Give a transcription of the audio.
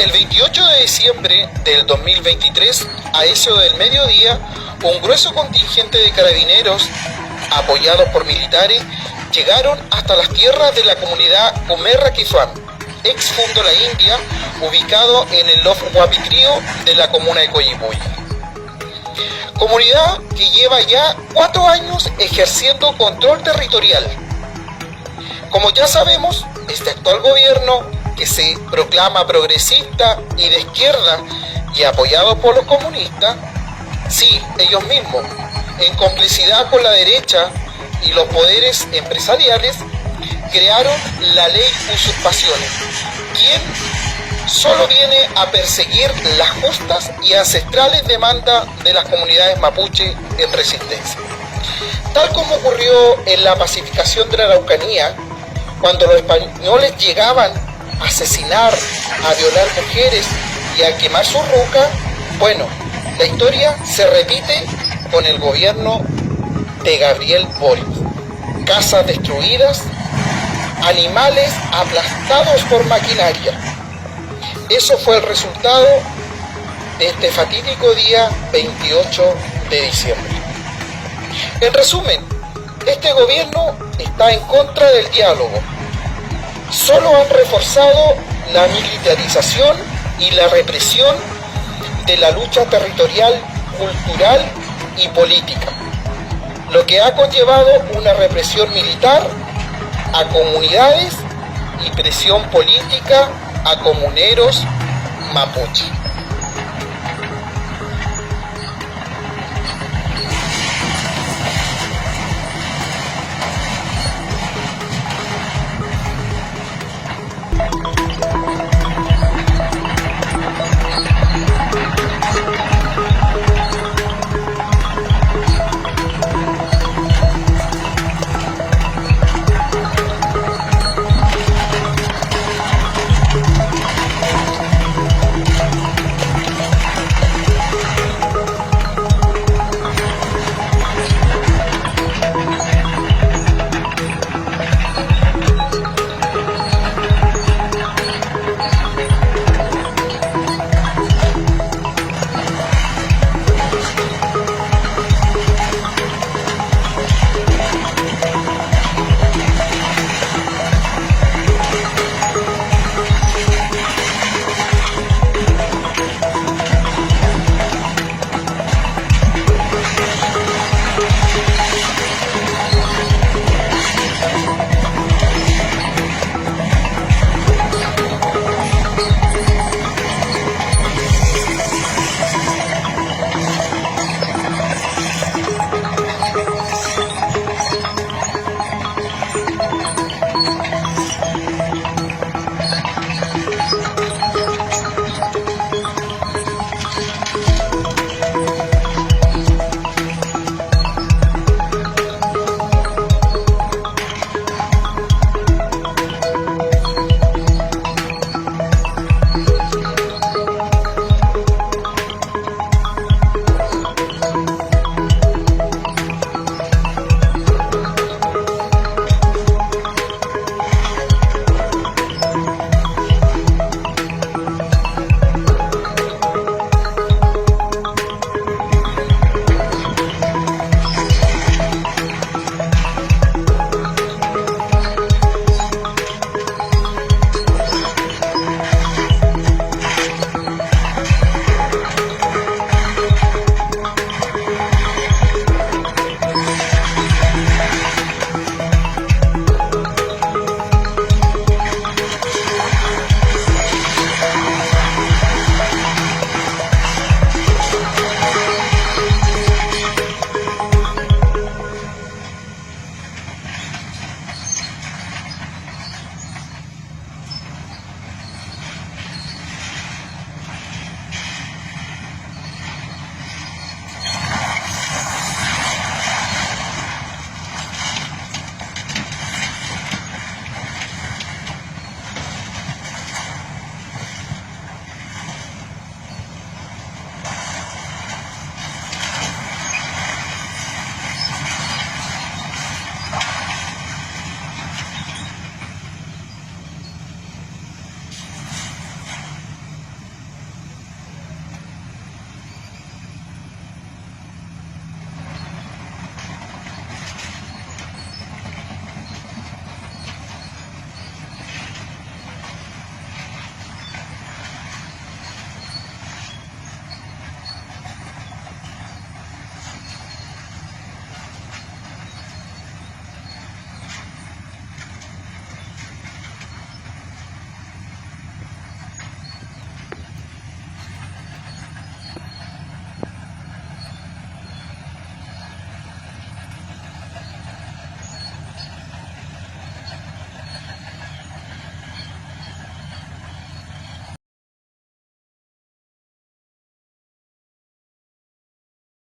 El 28 de diciembre del 2023, a eso del mediodía, un grueso contingente de carabineros, apoyados por militares, llegaron hasta las tierras de la comunidad Umerra Kizhuan, ex Fundo La India, ubicado en el Lof Huapitrío de la comuna de Coyipulli. Comunidad que lleva ya 4 años ejerciendo control territorial. Como ya sabemos, este actual gobierno, que se proclama progresista y de izquierda y apoyado por los comunistas, sí, ellos mismos, en complicidad con la derecha y los poderes empresariales, crearon la ley usurpaciones, quien solo viene a perseguir las justas y ancestrales demandas de las comunidades mapuche en resistencia. Tal como ocurrió en la pacificación de la Araucanía, cuando los españoles llegaban a asesinar, a violar mujeres y a quemar su ruca, bueno, la historia se repite con el gobierno de Gabriel Boric. Casas destruidas, animales aplastados por maquinaria. Eso fue el resultado de este fatídico día 28 de diciembre. En resumen, este gobierno está en contra del diálogo. Solo han reforzado la militarización y la represión de la lucha territorial, cultural y política, lo que ha conllevado una represión militar a comunidades y presión política a comuneros mapuche.